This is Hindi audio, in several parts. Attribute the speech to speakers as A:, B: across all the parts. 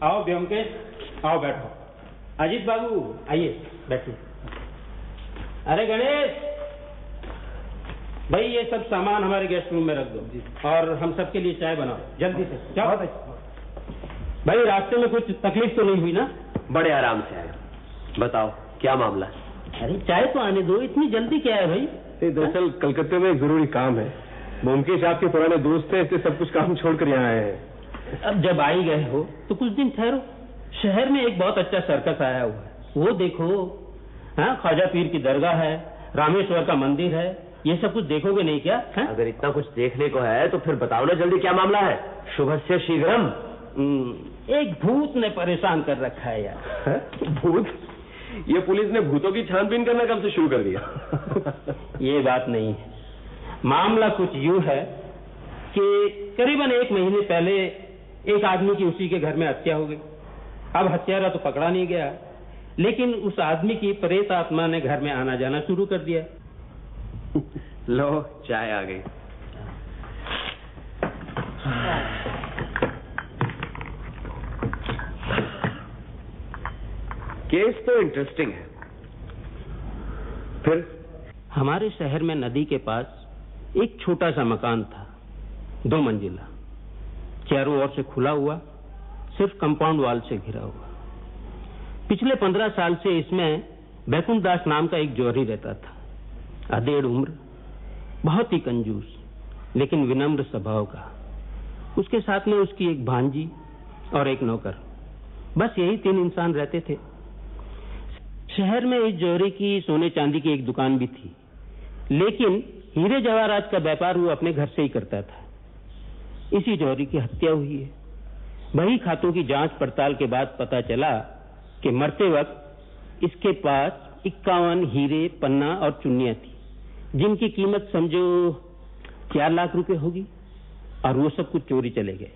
A: आओ ब्योमकेश, आओ बैठो। अजीत बाबू आइए बैठिए। अरे गणेश भाई, ये सब सामान हमारे गेस्ट रूम में रख दो और हम सबके लिए चाय बनाओ जल्दी से। जाओ भाई, रास्ते में कुछ तकलीफ तो नहीं हुई ना?
B: बड़े आराम से आए। बताओ क्या मामला?
A: अरे चाय तो आने दो, इतनी जल्दी क्या है भाई?
C: दरअसल कलकत्ते में एक जरूरी काम है। ब्योमकेश आपके पुराने दोस्त हैं, इसलिए सब कुछ काम छोड़कर यहाँ आए हैं।
A: अब जब आ ही गए हो तो कुछ दिन ठहरो। शहर में एक बहुत अच्छा सर्कस आया हुआ है, वो देखो। हाँ, ख्वाजा पीर की दरगाह है, रामेश्वर का मंदिर है, ये सब कुछ देखोगे नहीं क्या? है?
B: अगर इतना कुछ देखने को है तो फिर बताओ ना जल्दी क्या मामला है। शुभस्य शीघ्रम।
A: एक भूत ने परेशान कर रखा है यार।
C: भूत? ये पुलिस ने भूतों की छानबीन करना कब से शुरू कर दिया?
A: ये बात नहीं है। मामला कुछ यूं है कि करीबन 1 महीने पहले एक आदमी की उसी के घर में हत्या हो गई। अब हत्यारा तो पकड़ा नहीं गया, लेकिन उस आदमी की प्रेत आत्मा ने घर में आना जाना शुरू कर दिया।
B: लो चाय आ गई। केस तो इंटरेस्टिंग है। फिर?
A: हमारे शहर में नदी के पास एक छोटा सा मकान था, 2 मंजिला, चारों ओर से खुला हुआ, सिर्फ कंपाउंड वॉल से घिरा हुआ। पिछले 15 साल से इसमें बैकुंठ दास नाम का एक जौहरी रहता था। अधेड़ उम्र, बहुत ही कंजूस, लेकिन विनम्र स्वभाव का। उसके साथ में उसकी एक भांजी और एक नौकर, बस यही 3 इंसान रहते थे। शहर में इस जौहरी की सोने चांदी की एक दुकान भी थी, लेकिन हीरे जवाहरात का व्यापार वो अपने घर से ही करता था। इसी जौहरी की हत्या हुई है। वही खातों की जांच पड़ताल के बाद पता चला कि मरते वक्त इसके पास 51 हीरे, पन्ना और चुन्नियां थी, जिनकी कीमत समझो 4 लाख रुपए होगी, और वो सब कुछ चोरी चले गए।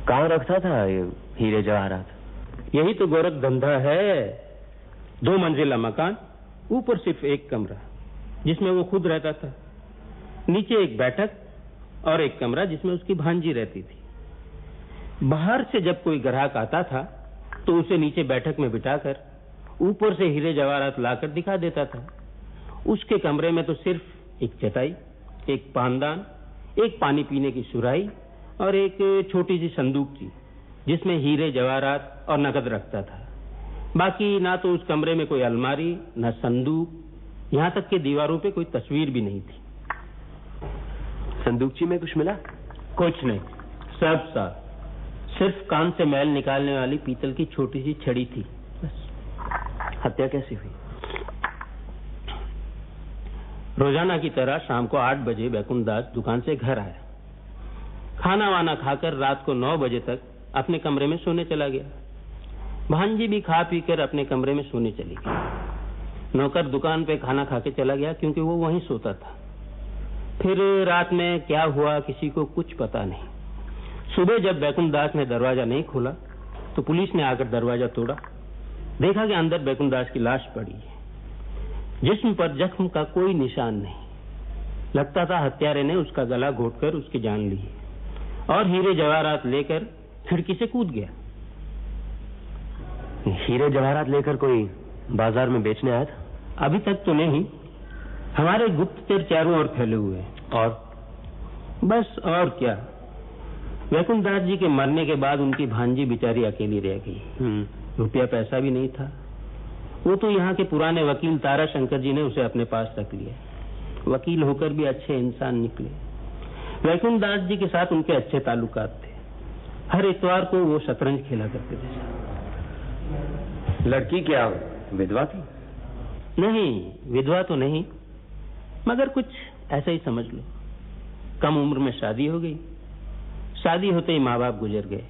B: कहाँ रखता था ये हीरे जवाहरात?
A: यही तो गोरख धंधा है। 2 मंजिला मकान, ऊपर सिर्फ एक कमरा जिसमें वो खुद रहता था, नीचे एक बैठक और एक कमरा जिसमें उसकी भांजी रहती थी। बाहर से जब कोई ग्राहक आता था तो उसे नीचे बैठक में बिठाकर ऊपर से हीरे जवाहरात लाकर दिखा देता था। उसके कमरे में तो सिर्फ एक चटाई, एक पानदान, एक पानी पीने की सुराही और एक छोटी सी संदूक थी, जिसमें हीरे जवाहरात और नकद रखता था। बाकी ना तो उस कमरे में कोई अलमारी, ना संदूक, यहाँ तक कि दीवारों पे कोई तस्वीर भी नहीं थी।
B: संदूकची में कुछ मिला?
A: कुछ नहीं, सब साफ। सिर्फ कान से मैल निकालने वाली पीतल की छोटी सी छड़ी थी, बस।
B: हत्या कैसी हुई?
A: रोजाना की तरह शाम को 8 बजे बैकुंठ दास दुकान से घर आया। खाना वाना खाकर रात को 9 बजे तक अपने कमरे में सोने चला गया। भांजी भी खा पी कर अपने कमरे में सोने चली गई। नौकर दुकान पे खाना खा के चला गया, क्योंकि वो वहीं सोता था। फिर रात में क्या हुआ किसी को कुछ पता नहीं। सुबह जब बैकुंठ दास ने दरवाजा नहीं खोला तो पुलिस ने आकर दरवाजा तोड़ा। देखा कि अंदर बैकुंठ दास की लाश पड़ी है। जिस्म पर जख्म का कोई निशान नहीं। लगता था हत्यारे ने उसका गला घोटकर उसकी जान ली है और हीरे जवाहरात लेकर खिड़की से कूद गया।
B: हीरे जवाहरात लेकर कोई बाजार में बेचने आया था?
A: अभी तक तो नहीं। हमारे गुप्तचर चारों ओर फैले हुए हैं।
B: और
A: बस और क्या, बैकुंठ दास जी के मरने के बाद उनकी भांजी बेचारी अकेली रह गई। रुपया पैसा भी नहीं था। वो तो यहाँ के पुराने वकील तारा शंकर जी ने उसे अपने पास रख लिया। वकील होकर भी अच्छे इंसान निकले। बैकुंठ दास जी के साथ उनके अच्छे ताल्लुकात थे। हर इतवार को वो शतरंज खेला करते थे।
B: लड़की क्या विधवा थी?
A: नहीं, विधवा तो नहीं, मगर कुछ ऐसा ही समझ लो। कम उम्र में शादी हो गई। शादी होते ही माँ बाप गुजर गए।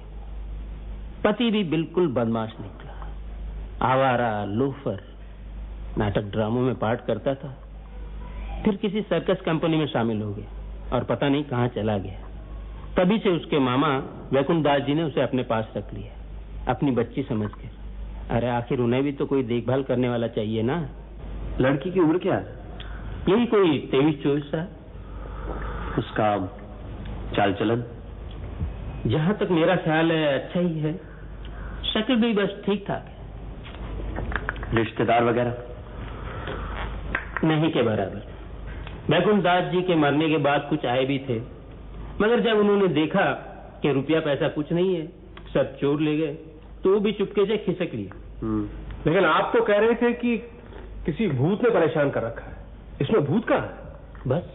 A: पति भी बिल्कुल बदमाश निकला, आवारा, लोफर, नाटक ड्रामों में पार्ट करता था। फिर किसी सर्कस कंपनी में शामिल हो गया और पता नहीं कहाँ चला गया। तभी से उसके मामा बैकुंठ दास जी ने उसे अपने पास रख लिया, अपनी बच्ची समझकर। अरे आखिर उन्हें भी तो कोई देखभाल करने वाला चाहिए ना।
B: लड़की की उम्र क्या है?
A: यही कोई 23-24 साल।
B: उसका चाल चलन?
A: जहां तक मेरा ख्याल है अच्छा ही है। शक्ल भी बस ठीक ठाक है,
B: रिश्तेदार वगैरह
A: नहीं के बराबर। बैकुंठ दास जी के मरने के बाद कुछ आए भी थे, मगर जब उन्होंने देखा कि रुपया पैसा कुछ नहीं है, सब चोर ले गए, तो वो भी चुपके से खिसक लिए।
C: लेकिन आप तो कह रहे थे कि किसी भूत ने परेशान कर रखा है, इसमें भूत कहाँ है?
A: बस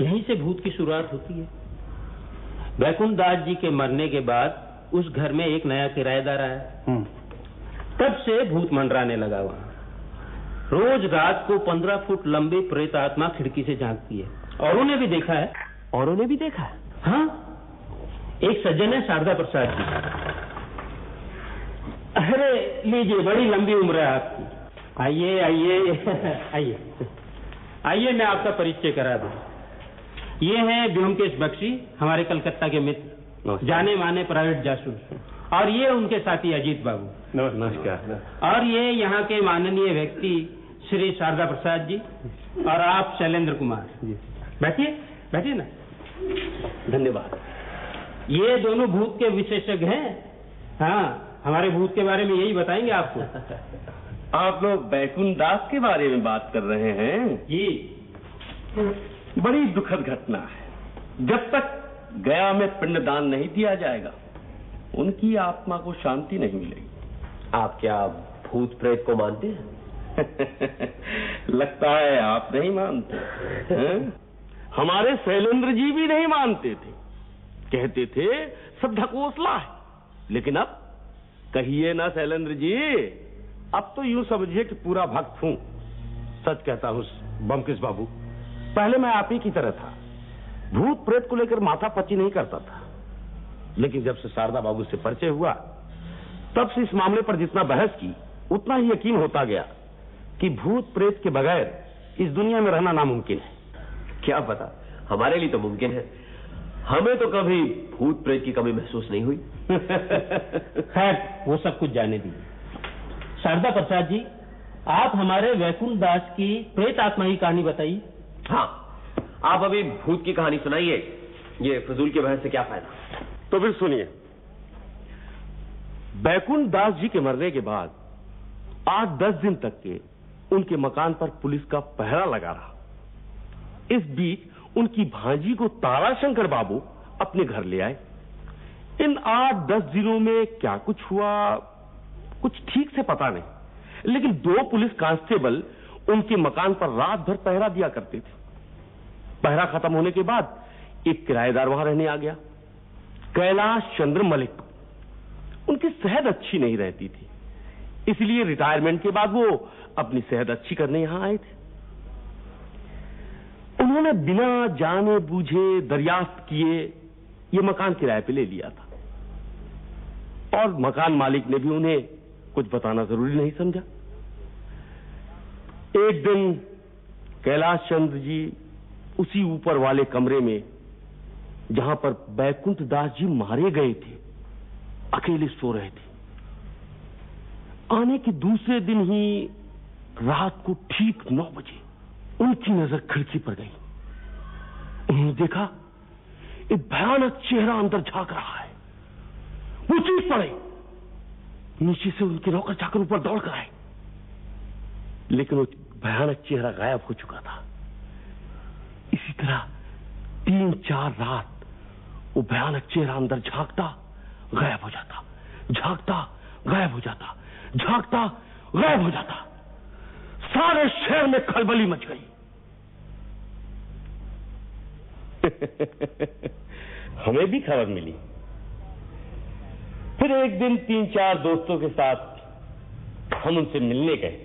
A: यहीं से भूत की शुरुआत होती है। बैकुंठ दास जी के मरने के बाद उस घर में एक नया किराएदार आया, तब से भूत मंडराने लगा वहां। रोज रात को 15 फुट लंबी प्रेत आत्मा खिड़की से झांकती है। औरों ने भी देखा है।
B: औरों ने भी देखा है?
A: हाँ, एक सज्जन है शारदा प्रसाद जी। अरे लीजिए, बड़ी लंबी उम्र है आपकी। आइए आइए आइए आइए, मैं आपका परिचय करा दूं। ये हैं ब्योमकेश बख्शी, हमारे कलकत्ता के मित्र, जाने माने प्राइवेट जासूस। और ये उनके साथी अजीत बाबू।
C: नमस्कार।
A: और ये यहाँ के माननीय व्यक्ति श्री शारदा प्रसाद जी, और आप शैलेंद्र कुमार। बैठिए बैठिए ना।
B: धन्यवाद।
A: ये दोनों भूत के विशेषज्ञ हैं। हाँ, हमारे भूत के बारे में यही बताएंगे आपको।
D: आप लोग बैकुंठ दास के बारे में बात कर रहे हैं?
A: जी।
D: बड़ी दुखद घटना है। जब तक गया में पिंडदान नहीं दिया जाएगा, उनकी आत्मा को शांति नहीं मिलेगी।
B: आप क्या भूत प्रेत को मानते हैं?
D: लगता है आप नहीं मानते हैं? हमारे शैलेंद्र जी भी नहीं मानते थे, कहते थे सब ढकोसला है। लेकिन अब कहिए ना शैलेंद्र जी, अब तो यूं समझिए कि पूरा भक्त हूं।
C: सच कहता हूँ बमकेश बाबू, पहले मैं आप ही की तरह था, भूत प्रेत को लेकर माथा पच्ची नहीं करता था। लेकिन जब से शारदा बाबू से परिचय हुआ, तब से इस मामले पर जितना बहस की, उतना ही यकीन होता गया कि भूत प्रेत के बगैर इस दुनिया में रहना नामुमकिन है।
B: क्या पता, हमारे लिए तो मुमकिन है। हमें तो कभी भूत प्रेत की कमी महसूस नहीं हुई।
A: खैर, वो सब कुछ जाने दीजिए। शारदा प्रसाद जी, आप हमारे बैकुंठ दास की प्रेत आत्मा की कहानी बताइए।
B: हाँ, आप अभी भूत की कहानी सुनाइए। ये फजूल के बहस से क्या फायदा?
C: तो फिर सुनिए। बैकुंठ दास जी के मरने के बाद 8-10 दिन तक के उनके मकान पर पुलिस का पहरा लगा रहा। इस बीच उनकी भांजी को ताराशंकर बाबू अपने घर ले आए। इन 8-10 दिनों में क्या कुछ हुआ, कुछ ठीक से पता नहीं, लेकिन 2 पुलिस कांस्टेबल उनके मकान पर रात भर पहरा दिया करते थे। पहरा खत्म होने के बाद एक किराएदार वहां रहने आ गया, कैलाश चंद्र मलिक। उनकी सेहत अच्छी नहीं रहती थी, इसलिए रिटायरमेंट के बाद वो अपनी सेहत अच्छी करने यहां आए थे। उन्होंने बिना जाने बूझे दरियाफ्त किए ये मकान किराए पे ले लिया था, और मकान मालिक ने भी उन्हें कुछ बताना जरूरी नहीं समझा। एक दिन कैलाश चंद्र जी उसी ऊपर वाले कमरे में, जहां पर बैकुंठ दास जी मारे गए थे, अकेले सो रहे थे। आने के दूसरे दिन ही रात को ठीक 9 बजे उनकी नजर खिड़की पर गई। उन्होंने देखा एक भयानक चेहरा अंदर झांक रहा है। वो चीख पड़े। नीचे से उनके नौकर चाकर ऊपर दौड़ कर आए, लेकिन वो भयानक चेहरा गायब हो चुका था। इसी तरह 3-4 रात वो भयानक चेहरा अंदर झांकता गायब हो जाता, झांकता गायब हो जाता, झांकता गायब हो जाता। सारे शहर में खलबली मच गई।
D: हमें भी खबर मिली। फिर एक दिन 3-4 दोस्तों के साथ हम उनसे मिलने गए।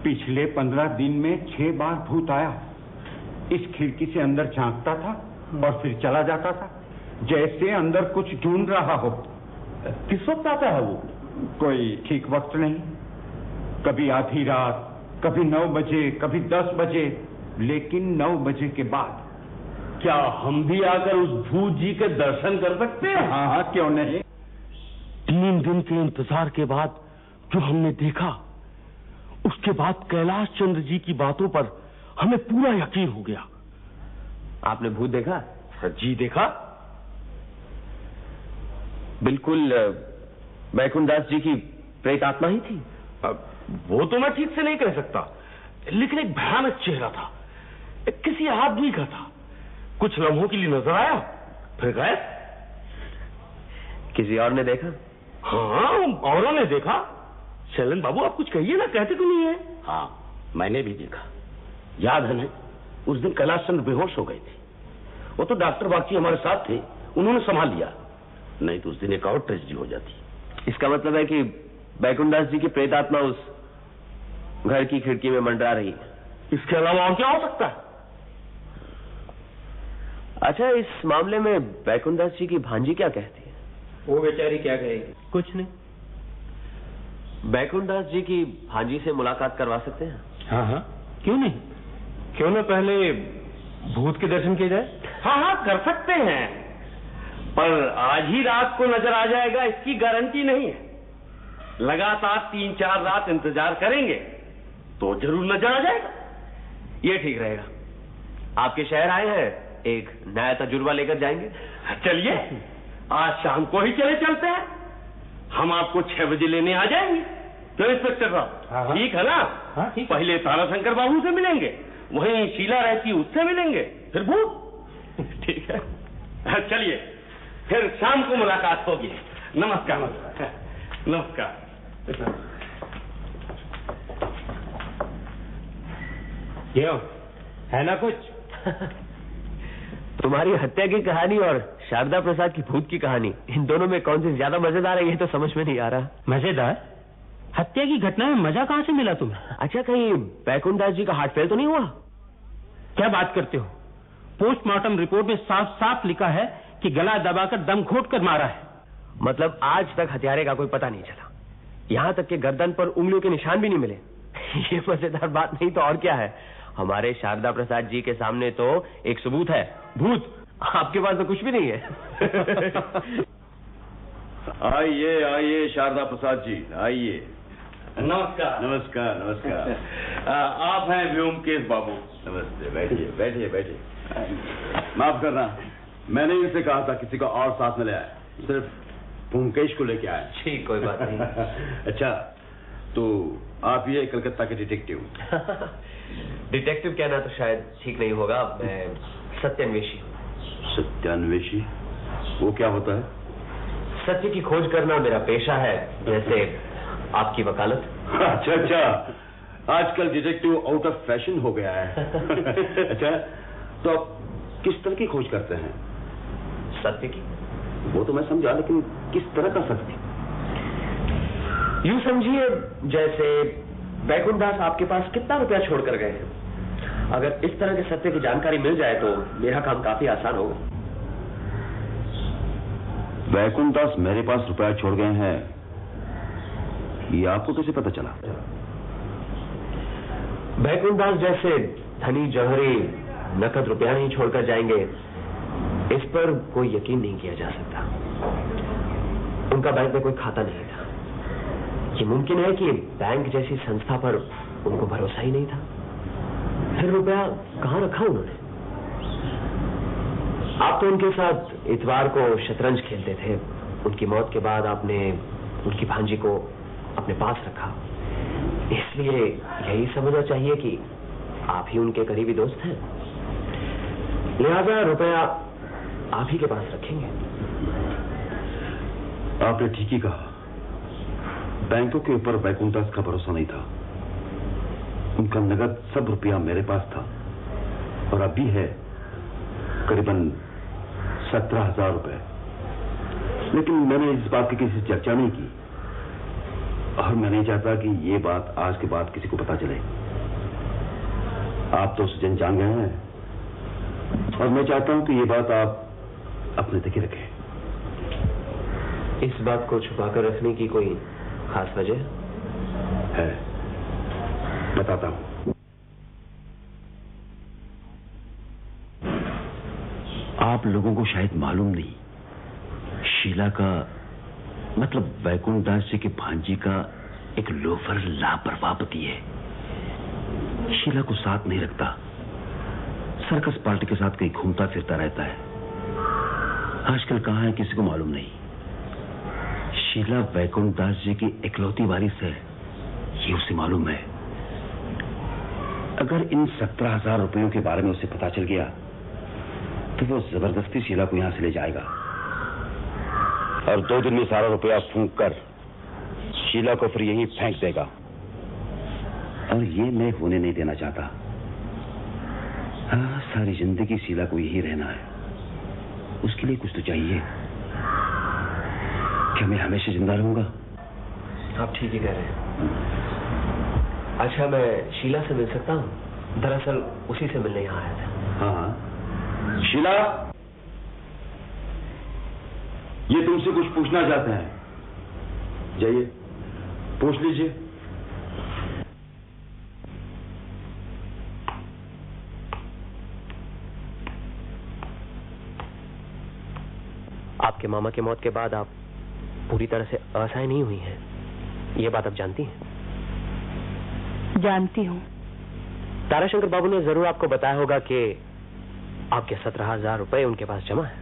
E: पिछले 15 दिन में 6 बार भूत आया। इस खिड़की से अंदर झांकता था और फिर चला जाता था, जैसे अंदर कुछ ढूंढ रहा हो।
D: किस वक्त आता है वो?
E: कोई ठीक वक्त नहीं, कभी आधी रात, कभी 9 बजे, कभी 10 बजे, लेकिन 9 बजे के बाद।
D: क्या हम भी आकर उस भूत जी के दर्शन कर सकते हैं?
E: हाँ हाँ, क्यों नहीं।
C: 3 दिन के इंतजार के बाद जो हमने देखा, उसके बाद कैलाश चंद्र जी की बातों पर हमें पूरा यकीन हो गया।
B: आपने भूत देखा?
C: जी देखा।
B: बिल्कुल बैकुंठ दास जी की प्रेत आत्मा ही थी?
C: वो तो मैं ठीक से नहीं कह सकता, लेकिन एक भयानक चेहरा था, किसी आदमी का था। कुछ लम्हों के लिए नजर आया, फिर गायब।
B: किसी और ने देखा?
C: हाँ, औरों ने देखा। शैलेंद्र बाबू, आप कुछ कहिए ना, कहते क्यों नहीं है?
D: हाँ, मैंने भी देखा। याद है ना, उस दिन कैलाश चंद्र बेहोश हो गए थे। वो तो डॉक्टर बागची हमारे साथ थे, उन्होंने संभाल लिया, नहीं तो उस दिन एक और ट्रेजेडी हो जाती।
B: इसका मतलब है कि बैकुंठ दास जी की प्रेत आत्मा उस घर की खिड़की में मंडरा रही है।
C: इसके अलावा और क्या हो सकता है?
B: अच्छा, इस मामले में बैकुंठ दास जी की भांजी क्या कहती है?
A: वो बेचारी क्या कहेगी? कुछ नहीं।
B: बैकुंठ दास जी की भांजी से मुलाकात करवा सकते हैं?
A: हाँ हाँ, क्यों नहीं? क्यों ना पहले भूत के दर्शन किए जाए?
C: हाँ हाँ, कर सकते हैं, पर आज ही रात को नजर आ जाएगा इसकी गारंटी नहीं है। लगातार 3-4 रात इंतजार करेंगे तो जरूर नजर आ जाएगा।
B: ये ठीक रहेगा। आपके शहर आए हैं, एक नया तजुर्बा लेकर जाएंगे।
C: चलिए, आज शाम को ही चलते हैं। हम आपको 6 बजे लेने आ जाएंगे। तो इंस्पेक्टर साहब,
A: हाँ।
C: ठीक है ना?
A: हाँ, ठीक।
C: पहले ताराशंकर बाबू से मिलेंगे, वहीं शीला रहती उससे मिलेंगे, फिर भूत।
B: ठीक है,
C: चलिए, फिर शाम को मुलाकात होगी। नमस्कार। नमस्कार।
A: क्यों, है ना कुछ?
B: तुम्हारी हत्या की कहानी और शारदा प्रसाद की भूत की कहानी, इन दोनों में कौन सी ज्यादा मजेदार है, ये तो समझ में नहीं आ रहा।
A: मजेदार? हत्या की घटना में मजा कहां से मिला तुम्हें?
B: अच्छा, कहीं बैकुंठ दास जी का हार्ट फेल तो नहीं हुआ?
A: क्या बात करते हो? पोस्टमार्टम रिपोर्ट में साफ साफ लिखा है कि गला दबाकर दम घोट कर मारा है।
B: मतलब आज तक हत्यारे का कोई पता नहीं चला, यहां तक कि गर्दन पर उंगलियों के निशान भी नहीं मिले। ये मजेदार बात नहीं तो और क्या है। हमारे शारदा प्रसाद जी के सामने तो एक सबूत है, भूत। आपके पास तो कुछ भी नहीं है।
D: आइए आइए शारदा प्रसाद जी, आइए।
C: नमस्कार।
D: नमस्कार नमस्कार।
C: आप हैं व्योमकेश बाबू।
D: नमस्ते, बैठिए बैठिए बैठिए। माफ करना, मैंने इनसे कहा था किसी को और साथ में ले आए, सिर्फ ब्योमकेश को लेके आए।
B: ठीक, कोई बात नहीं।
D: अच्छा, तो आप ये कलकत्ता के डिटेक्टिव?
B: डिटेक्टिव कहना तो शायद ठीक नहीं होगा, मैं सत्यान्वेषी हूँ।
D: सत्यान्वेषी? वो क्या होता है?
B: सत्य की खोज करना मेरा पेशा है, जैसे आपकी वकालत।
D: अच्छा अच्छा, आजकल डिटेक्टिव आउट ऑफ फैशन हो गया है। अच्छा, तो आप किस तरह की खोज करते हैं?
B: सत्य की।
D: वो तो मैं समझा, लेकिन किस तरह का सत्य?
B: यूं समझिए, जैसे बैकुंठ दास आपके पास कितना रुपया छोड़कर गए हैं। अगर इस तरह के सत्य की जानकारी मिल जाए तो मेरा काम काफी आसान होगा।
D: बैकुंठ दास मेरे पास रुपया छोड़ गए हैं, ये आपको कैसे पता चला?
B: बैकुंठ दास जैसे धनी जौहरी नकद रुपया नहीं छोड़कर जाएंगे, इस पर कोई यकीन नहीं किया जा सकता। उनका बैंक में कोई खाता नहीं था। ये मुमकिन है कि बैंक जैसी संस्था पर उनको भरोसा ही नहीं था। फिर रुपया कहां रखा उन्होंने? आप तो उनके साथ इतवार को शतरंज खेलते थे। उनकी मौत के बाद आपने उनकी भांजी को अपने पास रखा, इसलिए यही समझना चाहिए कि आप ही उनके करीबी दोस्त हैं। लिहाजा रुपया आप ही के पास रखेंगे।
D: आपने ठीक ही कहा, बैंकों के ऊपर बैकुंठ दास का भरोसा नहीं था। उनका नगद सब रुपया मेरे पास था और अभी है करीबन 17,000 रुपए। लेकिन मैंने इस बात की किसी से चर्चा नहीं की और मैं नहीं चाहता कि ये बात आज के बाद किसी को पता चले। आप तो उसे जान गए हैं और मैं चाहता हूं कि ये बात आप अपने तक ही रखें।
B: इस बात को छुपाकर रखने की कोई खास वजह
D: है? बताता हूं। आप लोगों को शायद मालूम नहीं, शीला का मतलब बैकुंठ दास जी के भांजी का एक लोफर लापरवाह पति है। शीला को साथ नहीं रखता, सर्कस पार्टी के साथ कहीं घूमता फिरता रहता है। आजकल कहां है किसी को मालूम नहीं।
F: शीला वैकुंठ दास जी की इकलौती वारिस है, ये उसे मालूम है। अगर इन 17,000 रुपयों के बारे में उसे पता चल गया तो वो जबरदस्ती शीला को यहां से ले जाएगा और 2 दिन में सारा रुपया फूंक कर शीला को फिर यहीं फेंक देगा। और ये मैं होने नहीं देना चाहता। हाँ, सारी जिंदगी शीला को यही रहना है। उसके लिए कुछ तो चाहिए। क्या मैं हमेशा जिंदा रहूंगा?
B: आप ठीक ही कह रहे हैं। अच्छा, मैं शीला से मिल सकता हूँ? दरअसल उसी से मिलने यहाँ आया था।
F: हाँ, शीला, ये तुमसे कुछ पूछना चाहते हैं। जाइए, पूछ लीजिए।
B: आपके मामा की मौत के बाद आप पूरी तरह से असहाय नहीं हुई हैं, ये बात आप जानती हैं?
G: जानती हूँ।
B: ताराशंकर बाबू ने जरूर आपको बताया होगा कि आपके 17,000 रुपए उनके पास जमा है।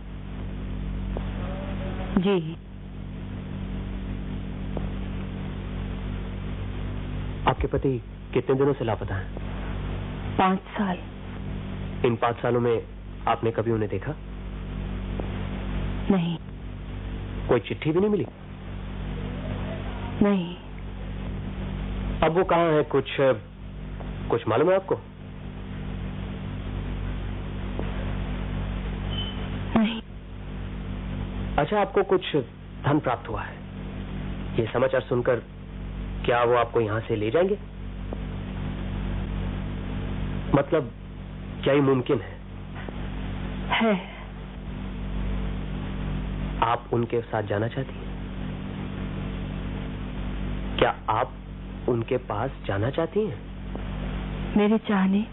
G: जी।
B: आपके पति कितने दिनों से लापता हैं?
G: 5 साल।
B: इन 5 सालों में आपने कभी उन्हें देखा?
G: नहीं।
B: कोई चिट्ठी भी नहीं मिली?
G: नहीं।
B: अब वो कहाँ है, कुछ मालूम है आपको?
G: नहीं।
B: अच्छा, आपको कुछ धन प्राप्त हुआ है, ये समाचार सुनकर क्या वो आपको यहां से ले जाएंगे? मतलब क्या ये मुमकिन है?
G: है।
B: आप उनके साथ जाना चाहती हैं? क्या आप उनके पास जाना चाहती हैं?
G: मेरे चाहने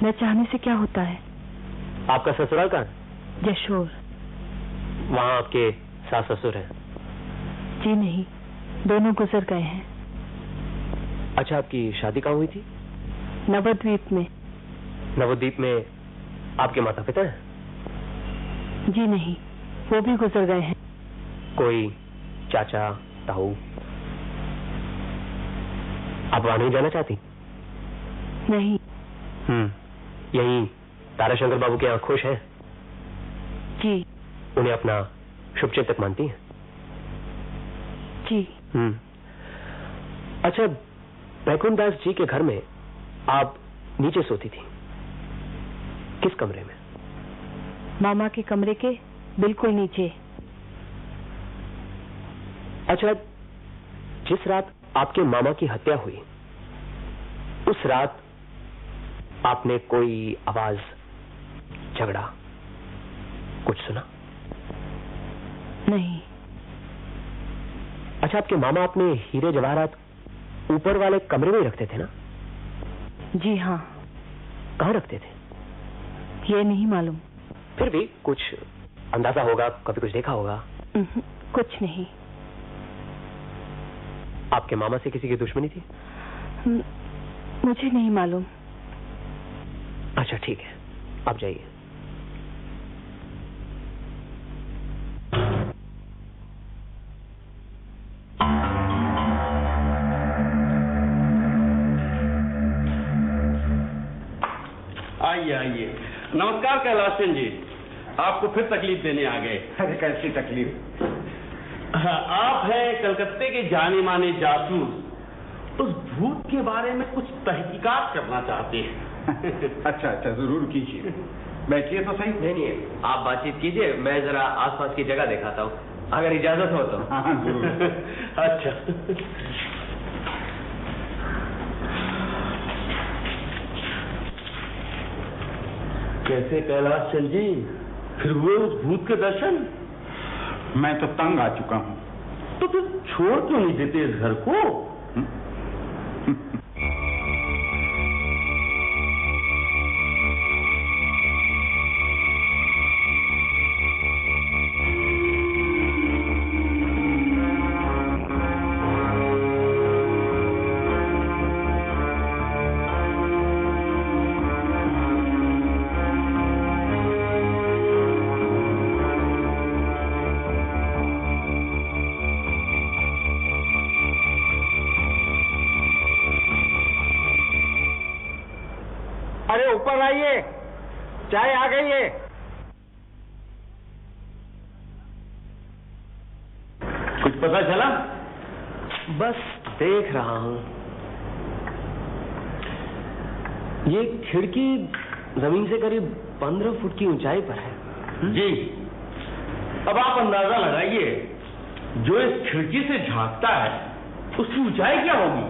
G: न चाहने से क्या होता है?
B: आपका ससुराल कहाँ?
G: जशोर।
B: वहां आपके सास ससुर हैं?
G: जी नहीं, दोनों गुजर गए हैं।
B: अच्छा, आपकी शादी कहाँ हुई थी?
G: नवद्वीप में।
B: नवद्वीप में आपके माता पिता हैं?
G: जी नहीं, वो भी गुजर गए हैं।
B: कोई चाचा ताऊ? आप वहां नहीं जाना चाहती?
G: नहीं।
B: यही ताराशंकर बाबू के यहाँ खुश हैं?
G: जी।
B: उन्हें अपना शुभचिंतक मानती हैं?
G: जी।
B: अच्छा, वैकुंठ दास जी के घर में आप नीचे सोती थी, किस कमरे में?
G: मामा के कमरे के बिल्कुल नीचे।
B: अच्छा, जिस रात आपके मामा की हत्या हुई, उस रात आपने कोई आवाज, झगड़ा कुछ सुना?
G: नहीं।
B: अच्छा, आपके मामा अपने हीरे जवाहरात ऊपर वाले कमरे में रखते थे ना?
G: जी हाँ।
B: कहाँ रखते थे?
G: ये नहीं मालूम।
B: फिर भी कुछ अंदाजा होगा, कभी कुछ देखा होगा?
G: कुछ नहीं।
B: आपके मामा से किसी की दुश्मनी थी?
G: मुझे नहीं मालूम।
B: अच्छा ठीक है, आप जाइए।
D: आइए आइए। नमस्कार कैलाश सिंह जी, आपको फिर तकलीफ देने आ गए।
E: अरे कैसी तकलीफ?
D: आप हैं कलकत्ते के जाने माने जासूस, उस भूत के बारे में कुछ तहकीकात करना चाहते हैं।
E: अच्छा अच्छा, जरूर कीजिए। बैठिए तो सही।
B: नहीं, आप बातचीत कीजिए, मैं जरा आसपास की जगह दिखाता हूँ, अगर इजाजत हो तो।
E: हाँ जरूर।
D: अच्छा, कैसे कैलाश चंद जी, फिर हुए उस भूत के दर्शन?
E: मैं तो तंग आ चुका हूँ।
D: तो फिर छोड़ क्यों नहीं देते इस घर को?
E: अरे ऊपर आइए, चाय आ गई है।
C: कुछ पता चला?
B: बस देख रहा हूं। ये खिड़की जमीन से करीब 15 फुट की ऊंचाई पर है।
C: जी। अब आप अंदाजा लगाइए, जो इस खिड़की से झांकता है उसकी ऊंचाई क्या होगी?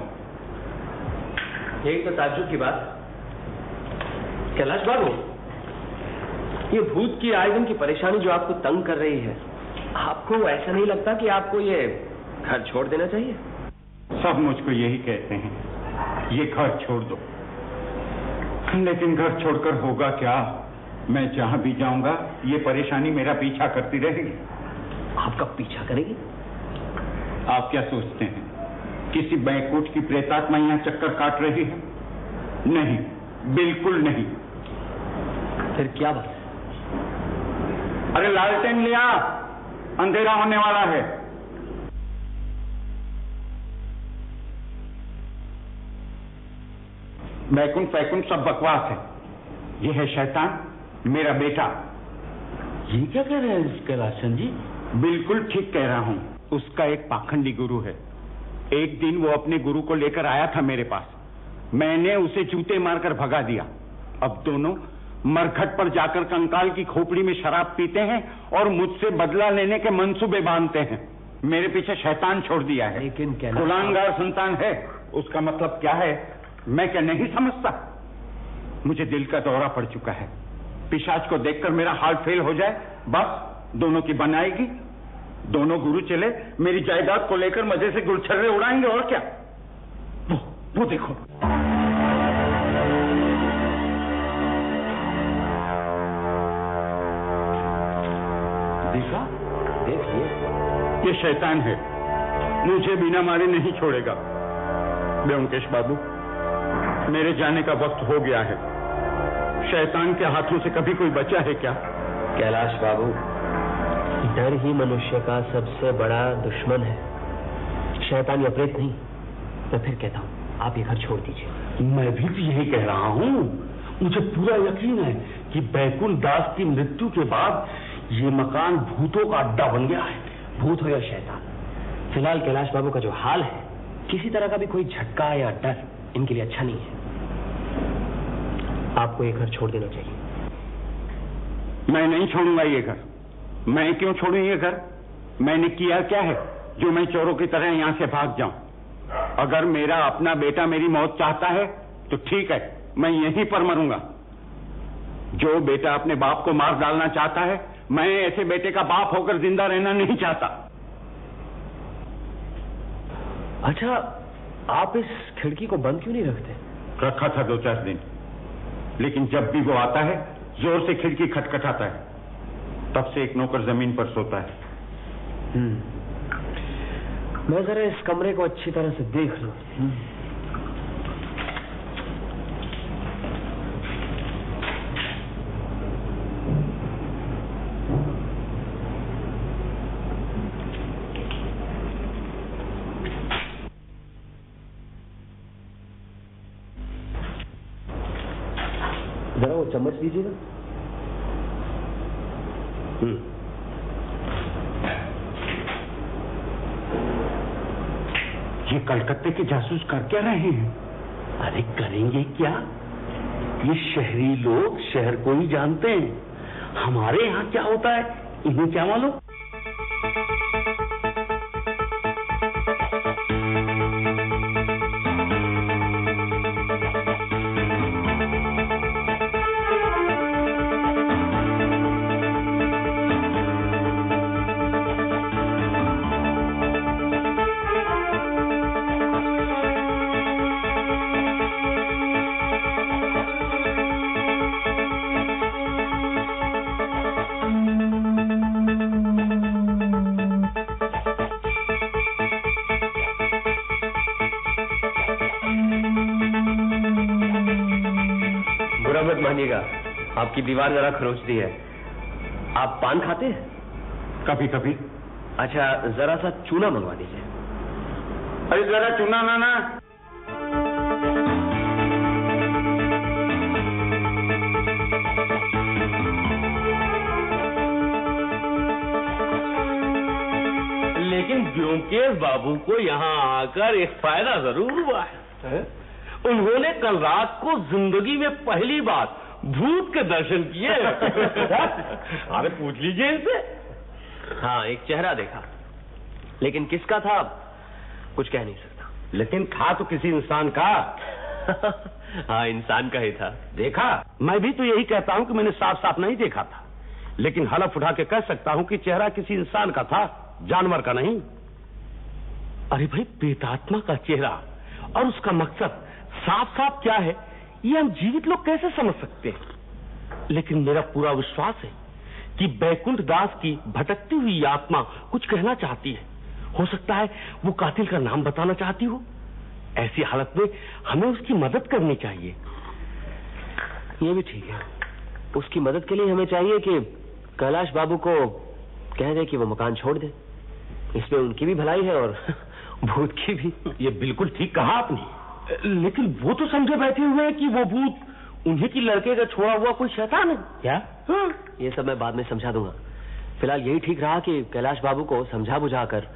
B: यही तो ताज्जुब की बात। कैलाश बाबू, ये भूत की आए दिन की परेशानी जो आपको तंग कर रही है, आपको ऐसा नहीं लगता कि आपको ये घर छोड़ देना चाहिए?
E: सब मुझको यही कहते हैं, ये घर छोड़ दो, लेकिन घर छोड़कर होगा क्या? मैं जहां भी जाऊंगा ये परेशानी मेरा पीछा करती रहेगी।
B: आपका पीछा करेगी?
E: आप क्या सोचते हैं किसी बैकुंठ की प्रेतात्मा यहां चक्कर काट रही है? नहीं, बिल्कुल नहीं।
B: फिर क्या बात?
E: अरे लालटेन लिया, अंधेरा होने वाला है। बैकुंठ फैकुंठ सब बकवास है। ये है शैतान, मेरा बेटा।
C: ये क्या कह रहे हैं कैलाशन जी?
E: बिल्कुल ठीक कह रहा हूं। उसका एक पाखंडी गुरु है। एक दिन वो अपने गुरु को लेकर आया था मेरे पास, मैंने उसे जूते मारकर भगा दिया। अब दोनों मरघट पर जाकर कंकाल की खोपड़ी में शराब पीते हैं और मुझसे बदला लेने के मंसूबे बांधते हैं। मेरे पीछे शैतान छोड़ दिया है।
B: लेकिन
E: कुलांगार संतान है, उसका मतलब क्या है मैं क्या नहीं समझता? मुझे दिल का दौरा पड़ चुका है। पिशाच को देखकर मेरा हार्ट फेल हो जाए, बस दोनों की बनाएगी। दोनों गुरु चले मेरी जायदाद को लेकर मजे से गुलछर्रे उड़ाएंगे, और क्या। वो देखो,
B: देखा? देखिए,
E: ये शैतान है, मुझे बिना मारे नहीं छोड़ेगा। ब्योमकेश बाबू, मेरे जाने का वक्त हो गया है। शैतान के हाथों से कभी कोई बचा है क्या?
B: कैलाश बाबू, डर ही मनुष्य का सबसे बड़ा दुश्मन है, शैतान या प्रेत नहीं। मैं फिर कहता हूँ, आप ये घर छोड़ दीजिए।
C: मैं भी तो यही कह रहा हूँ। मुझे पूरा यकीन है कि बैकुंठ दास की मृत्यु के बाद ये मकान भूतों का अड्डा बन गया है।
B: भूत हो या शैतान, फिलहाल कैलाश बाबू का जो हाल है, किसी तरह का भी कोई झटका या डर इनके लिए अच्छा नहीं है। आपको ये घर छोड़ देना चाहिए।
E: मैं नहीं छोड़ूंगा ये घर। मैं क्यों छोड़ूं ये घर? मैंने किया क्या है जो मैं चोरों की तरह यहां से भाग जाऊं? अगर मेरा अपना बेटा मेरी मौत चाहता है तो ठीक है, मैं यहीं पर मरूंगा। जो बेटा अपने बाप को मार डालना चाहता है, मैं ऐसे बेटे का बाप होकर जिंदा रहना नहीं चाहता।
B: अच्छा, आप इस खिड़की को बंद क्यों नहीं रखते?
E: रखा था 2-4 दिन, लेकिन जब भी वो आता है जोर से खिड़की खटखटाता है। तब से एक नौकर जमीन पर सोता है।
B: मैं जरा इस कमरे को अच्छी तरह से देख लूं। जरा वो चम्मच दीजिएगा।
E: ये कलकत्ते के जासूस कर क्या रहे हैं?
C: अरे करेंगे क्या, ये शहरी लोग शहर को ही जानते हैं। हमारे यहाँ क्या होता है इन्हें क्या मालूम।
B: मानिएगा, आपकी दीवार जरा खरोचती है। आप पान खाते हैं?
E: कभी कभी।
B: अच्छा, जरा सा चूना मंगवा दीजिए।
E: अरे जरा चूना ना।
D: ब्योमकेश बाबू को यहाँ आकर एक फायदा जरूर हुआ है। उन्होंने कल रात को जिंदगी में पहली बार भूत के दर्शन किए। अरे पूछ लीजिए इनसे।
B: हाँ, एक चेहरा देखा, लेकिन किसका था कुछ कह नहीं सकता।
C: लेकिन था तो किसी इंसान का।
B: हाँ, इंसान का ही था।
C: देखा? मैं भी तो यही कहता हूं कि मैंने साफ साफ नहीं देखा था, लेकिन हलफ उठा के कह सकता हूं कि चेहरा किसी इंसान का था, जानवर का नहीं। अरे भाई, प्रेतात्मा का चेहरा और उसका मकसद साफ साफ क्या है, ये हम जीवित लोग कैसे समझ सकते हैं। लेकिन मेरा पूरा विश्वास है कि बैकुंठ दास की भटकती हुई आत्मा कुछ कहना चाहती है। हो सकता है वो कातिल का नाम बताना चाहती हो। ऐसी हालत में हमें उसकी मदद करनी चाहिए।
B: ये भी ठीक है। उसकी मदद के लिए हमें चाहिए कि कैलाश बाबू को कह दे कि वो मकान छोड़ दे। इसमें उनकी भी भलाई है और भूत की भी।
C: ये बिल्कुल ठीक कहा आपने, लेकिन वो तो समझे बैठे हुए हैं कि वो भूत उन्हीं की लड़के का छोड़ा हुआ कोई शैतान है।
B: क्या? हाँ। ये सब मैं बाद में समझा दूंगा। फिलहाल यही ठीक रहा कि कैलाश बाबू को समझा बुझाकर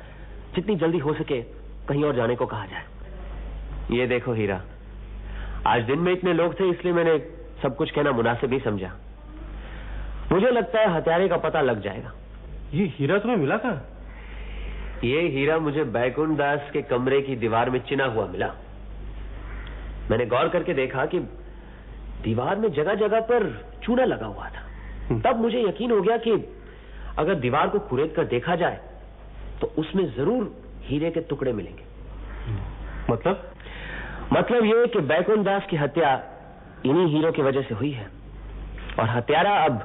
B: जितनी जल्दी हो सके कहीं और जाने को कहा जाए। ये देखो हीरा, आज दिन में इतने लोग थे इसलिए मैंने सब कुछ कहना मुनासिब ही समझा। मुझे लगता है हत्यारे का पता लग जाएगा।
C: ये हीरा तुम्हें मिला था?
B: ये हीरा मुझे बैकुंठ दास के कमरे की दीवार में चिना हुआ मिला। मैंने गौर करके देखा कि दीवार में जगह जगह पर चूना लगा हुआ था। तब मुझे यकीन हो गया कि अगर दीवार को कुरेद कर देखा जाए तो उसमें जरूर हीरे के टुकड़े मिलेंगे। मतलब ये कि बैकुंठ दास की हत्या इन्हीं हीरों की वजह से हुई है और हत्यारा अब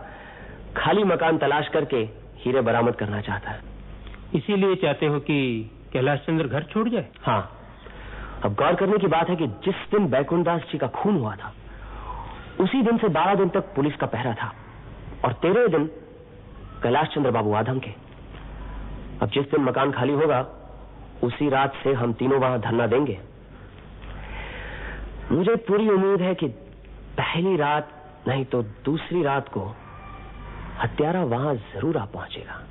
B: खाली मकान तलाश करके हीरे बरामद करना चाहता है।
A: इसीलिए चाहते हो कि कैलाश चंद्र घर छोड़ जाए?
B: हाँ। अब गौर करने की बात है कि जिस दिन बैकुंठ दास जी का खून हुआ था उसी दिन से 12 दिन तक पुलिस का पहरा था और 13वें दिन कैलाश चंद्र बाबू आधम के। अब जिस दिन मकान खाली होगा उसी रात से हम तीनों वहां धरना देंगे। मुझे पूरी उम्मीद है कि पहली रात नहीं तो दूसरी रात को हत्यारा वहां जरूर आ पहुंचेगा।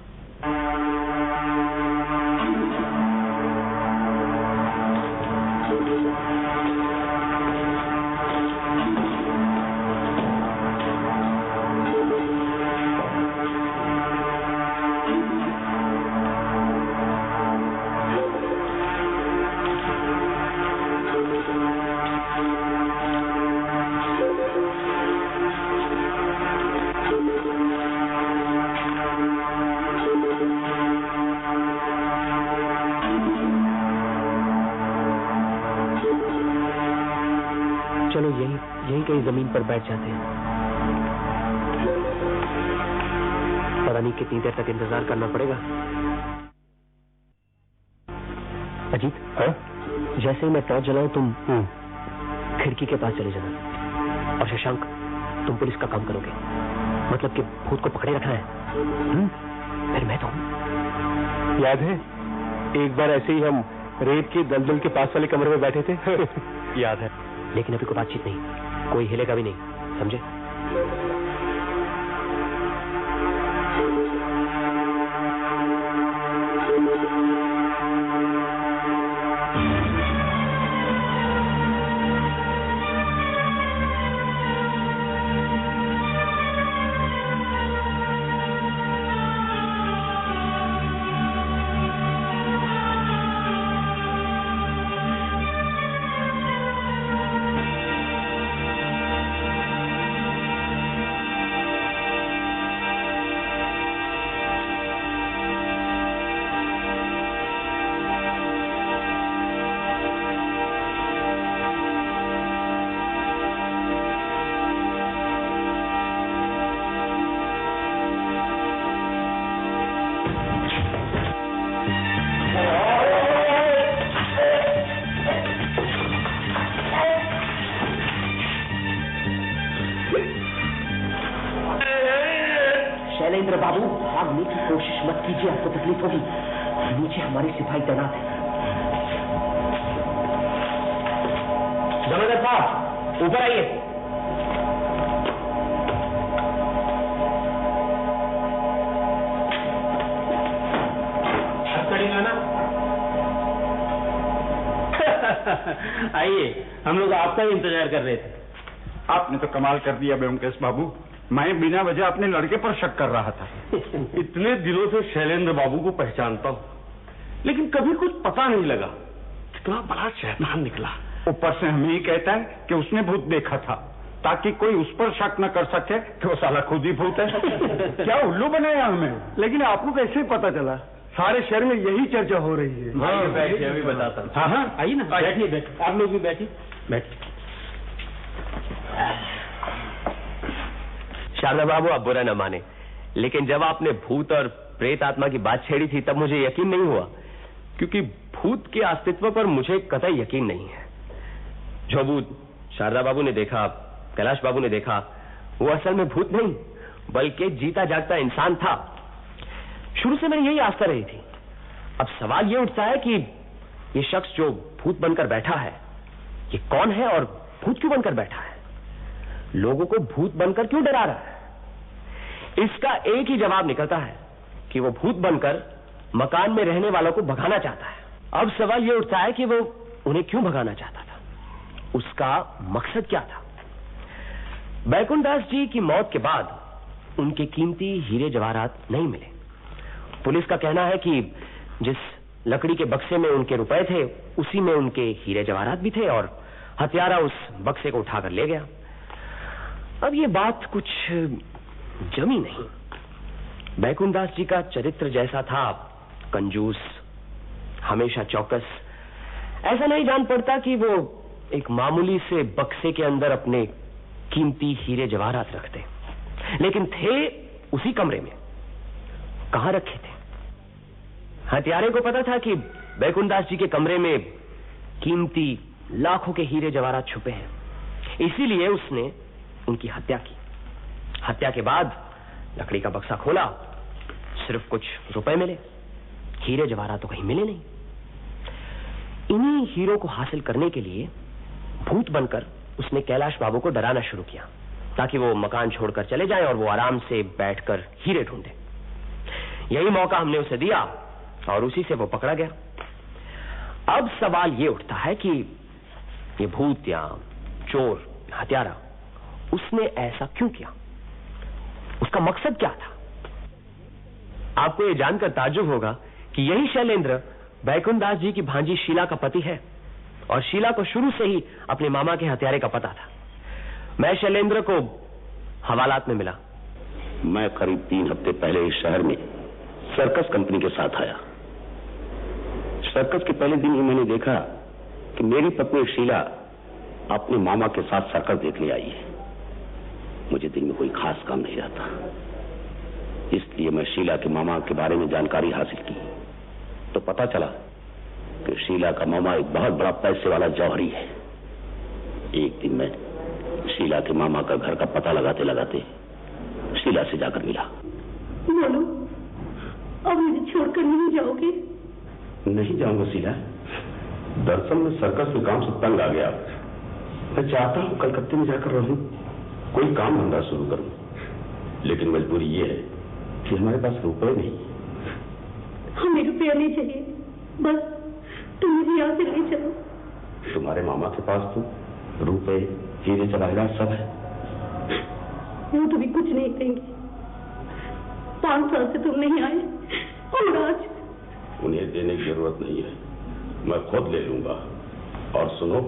B: चलो यहीं कहीं जमीन पर बैठ जाते हैं। पता नहीं कितनी देर तक इंतजार करना पड़ेगा। अजीत, जैसे ही मैं टॉर्च जलाऊं तुम खिड़की के पास चले जाना और शशांक तुम पुलिस का काम करोगे। मतलब कि भूत को पकड़े रखना है। फिर मैं तो हूं।
C: याद है एक बार ऐसे ही हम रेत के दलदल के पास वाले कमरे में बैठे थे?
B: याद है, लेकिन अभी कोई बातचीत नहीं, कोई हिलेगा भी नहीं, समझे? शैलेंद्र बाबू, भागने की कोशिश मत कीजिए, आपको तकलीफ होगी। नीचे हमारे सिपाही तैनात हैं। जमादार साहब, ऊपर आइए।
A: हथकड़ी लाना। आइए, हम लोग आपका ही इंतजार कर रहे थे।
E: आपने तो कमाल कर दिया ब्योमकेश बाबू, मैं बिना वजह अपने लड़के पर शक कर रहा था।
C: इतने दिनों से शैलेंद्र बाबू को पहचानता हूँ, लेकिन कभी कुछ पता नहीं लगा कितना बड़ा शैतान निकला।
E: ऊपर से हमें ही कहता है कि उसने भूत देखा था, ताकि कोई उस पर शक न कर सके कि वो साला खुद ही भूत है। क्या उल्लू बनाया हमें।
H: लेकिन आपको कैसे पता चला? सारे शहर में यही चर्चा हो रही है।
A: हाँ, बैठिए, अभी बताता हूँ।
E: हाँ हाँ,
A: आइए ना, बैठिए बैठिए, आप लोग भी बैठिए बैठिए।
B: शारदा बाबू, आप बुरा न माने, लेकिन जब आपने भूत और प्रेत आत्मा की बात छेड़ी थी तब मुझे यकीन नहीं हुआ, क्योंकि भूत के अस्तित्व पर मुझे कतई यकीन नहीं है। जो भूत शारदा बाबू ने देखा, कैलाश बाबू ने देखा, वो असल में भूत नहीं बल्कि जीता जागता इंसान था। शुरू से मेरी यही आस्था रही थी। अब सवाल ये उठता है कि ये शख्स जो भूत बनकर बैठा है, ये कौन है और भूत क्यों बनकर बैठा है? लोगों को भूत बनकर क्यों डरा रहा है? इसका एक ही जवाब निकलता है कि वो भूत बनकर मकान में रहने वालों को भगाना चाहता है। अब सवाल ये उठता है कि वो उन्हें क्यों भगाना चाहता था, उसका मकसद क्या था? बैकुंठ दास जी की मौत के बाद उनके कीमती हीरे जवाहरात नहीं मिले। पुलिस का कहना है कि जिस लकड़ी के बक्से में उनके रुपए थे, उसी में उनके हीरे जवाहरात भी थे और हत्यारा उस बक्से को उठाकर ले गया। अब ये बात कुछ जमी नहीं। बैकुंठ दास जी का चरित्र जैसा था, कंजूस, हमेशा चौकस, ऐसा नहीं जान पड़ता कि वो एक मामूली से बक्से के अंदर अपने कीमती हीरे जवाहरात रखते, लेकिन थे उसी कमरे में। कहां रखे थे? हत्यारे को पता था कि बैकुंठ दास जी के कमरे में कीमती लाखों के हीरे जवाहरात छुपे हैं, इसीलिए उसने उनकी हत्या की। हत्या के बाद लकड़ी का बक्सा खोला, सिर्फ कुछ रुपए मिले, हीरे जवाहरात तो कहीं मिले नहीं। इन्हीं हीरों को हासिल करने के लिए भूत बनकर उसने कैलाश बाबू को डराना शुरू किया, ताकि वो मकान छोड़कर चले जाएं और वो आराम से बैठकर हीरे ढूंढे। यही मौका हमने उसे दिया और उसी से वो पकड़ा गया। अब सवाल ये उठता है कि ये भूत या चोर, हत्यारा, उसने ऐसा क्यों किया? उसका मकसद क्या था? आपको ये जानकर ताज्जुब होगा कि यही शैलेंद्र बैकुंठ दास जी की भांजी शीला का पति है और शीला को शुरू से ही अपने मामा के हत्यारे का पता था। मैं शैलेंद्र को हवालात में मिला।
F: मैं करीब 3 हफ्ते पहले इस शहर में सर्कस कंपनी के साथ आया। सर्कस के पहले दिन ही मैंने देखा कि मेरी पत्नी शीला अपने मामा के साथ सर्कस देखने आई है। मुझे दिन में कोई खास काम नहीं रहता, इसलिए मैं शीला के मामा के बारे में जानकारी हासिल की तो पता चला कि शीला का मामा एक बहुत बड़ा पैसे वाला जौहरी है। एक दिन मैं शीला के मामा का घर का पता लगाते लगाते शीला से जाकर मिला।
I: बोलो, अब मुझे छोड़कर नहीं जाओगे?
F: नहीं जाऊंगा शीला। दरअसल मैं सर्कस के काम से तंग आ गया। मैं चाहता हूं कलकत्ते में जाकर रहूं, कोई काम धंधा शुरू करूं, लेकिन मजबूरी ये है कि हमारे पास रुपए नहीं।
I: हमें रुपया नहीं चाहिए, बस तुम मुझे यहाँ से ले चलो।
F: तुम्हारे मामा के पास तो रुपए, हीरे जवाहरात सब है।
I: वो तो भी कुछ नहीं कहेंगे। 5 साल से तुम नहीं आए और आज
F: उन्हें देने की जरूरत नहीं है, मैं खुद ले लूंगा। और सुनो,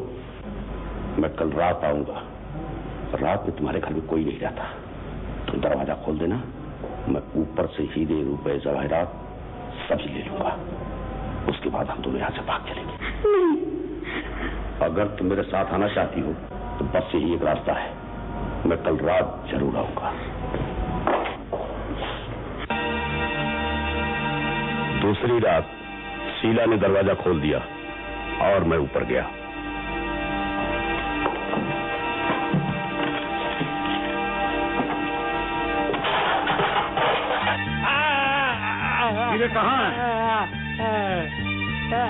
F: मैं कल रात आऊंगा। रात में तुम्हारे घर में कोई नहीं रहता, तुम दरवाजा खोल देना, मैं ऊपर से हीरे, रुपए, जवाहरात सब ले लूंगा। उसके बाद हम दोनों यहाँ से भाग चलेंगे।
I: नहीं।
F: अगर तुम मेरे साथ आना चाहती हो तो बस यही एक रास्ता है, मैं कल रात जरूर आऊंगा। दूसरी रात शीला ने दरवाजा खोल दिया और मैं ऊपर गया।
E: हीरे कहाँ है?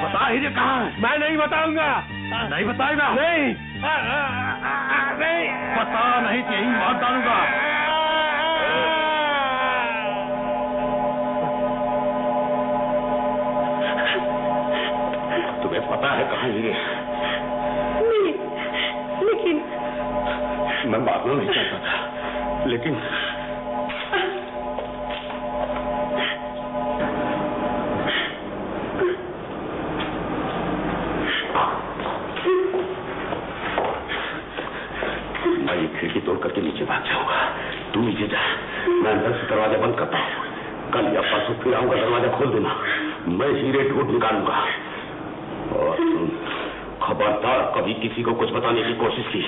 E: बता, हीरे कहाँ है?
H: मैं नहीं बताऊंगा।
E: नहीं बताएगा?
H: नहीं।
E: नहीं पता नहीं कि यही मार डालूंगा।
F: तुम्हें पता है कहाँ हीरे?
C: मैं मारना नहीं चाहता था, लेकिन मैं ये खिड़की तोड़ करके नीचे भाग जाऊंगा। तू नीचे जा, मैं अंदर से दरवाजा बंद करता हूँ। कल या परसों फिर आऊंगा, दरवाजा खोल देना। मैं हीरे ढूंढ निकालूंगा। और खबरदार कभी किसी को कुछ बताने की कोशिश की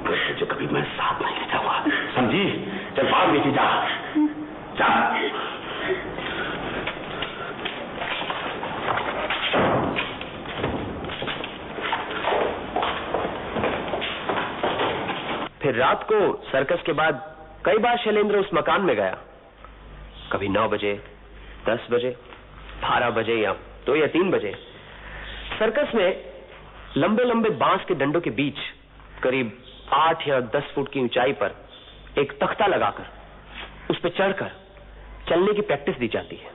C: तो तुझे कभी मैं साथ नहीं ले जाऊंगा, समझी? चल भाग नीचे जा, जा।
B: फिर रात को सर्कस के बाद कई बार शैलेंद्र उस मकान में गया। कभी 9 बजे, 10 बजे, 12 बजे या 2 या 3 बजे। सर्कस में लंबे लंबे बांस के डंडों के बीच करीब 8 या 10 फुट की ऊंचाई पर एक तख्ता लगाकर उस पर चढ़कर चलने की प्रैक्टिस दी जाती है।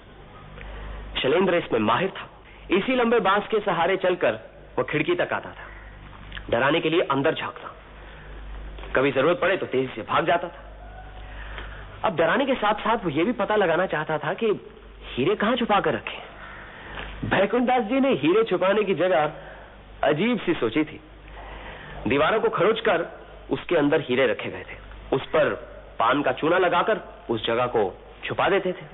B: शैलेंद्र इसमें माहिर था। इसी लंबे बांस के सहारे चलकर वो खिड़की तक आता था, डराने के लिए अंदर झांकता। कभी जरूरत पड़े तो तेजी से भाग जाता था। अब डराने के साथ साथ वो ये भी पता लगाना चाहता था कि हीरे कहां छुपा कर रखे। बैकुंठदास जी ने हीरे छुपाने की जगह अजीब सी सोची थी। दीवारों को खरोच कर उसके अंदर हीरे रखे गए थे। उस पर पान का चूना लगाकर उस जगह को छुपा देते थे।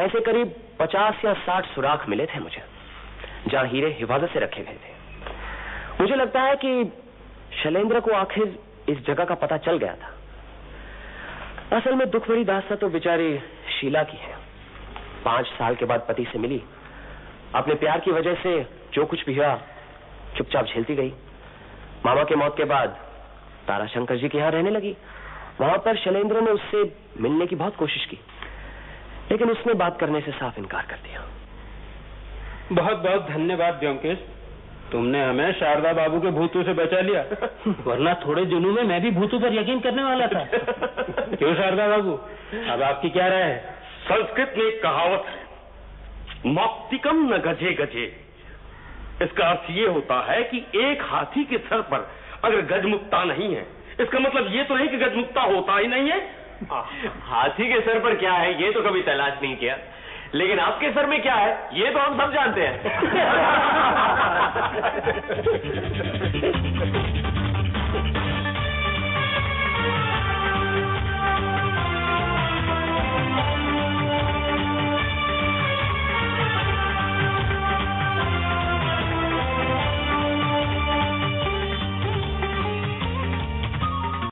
B: ऐसे करीब 50 या 60 सुराख मिले थे मुझे, जहां हीरे हिफाजत से रखे गए थे। मुझे लगता है कि शैलेंद्र को आखिर इस जगह का पता चल गया था। असल में दुख भरी दास्तां तो बेचारी शीला की है। 5 साल के बाद पति से मिली, अपने प्यार की वजह से जो कुछ भी हुआ चुपचाप झेलती गई। मामा के मौत के बाद ताराशंकर जी के यहाँ रहने लगी। वहां पर शैलेंद्र ने उससे मिलने की बहुत कोशिश की, लेकिन उसने बात करने से साफ इनकार कर दिया।
A: बहुत बहुत धन्यवाद ब्योमकेश, तुमने हमें शारदा बाबू के भूतों से बचा लिया। वरना थोड़े दिनों में मैं भी भूतों पर यकीन करने वाला था। क्यों शारदा बाबू, अब आपकी क्या राय है?
C: संस्कृत में एक कहावत है, मौक्तिकम न गजे गजे। इसका अर्थ ये होता है कि एक हाथी के सर पर अगर गजमुक्ता नहीं है, इसका मतलब ये तो नहीं कि गजमुक्ता होता ही नहीं है।
B: हाथी के सर पर क्या है ये तो कभी तलाश नहीं किया, लेकिन आपके सर में क्या है ये तो हम सब जानते हैं।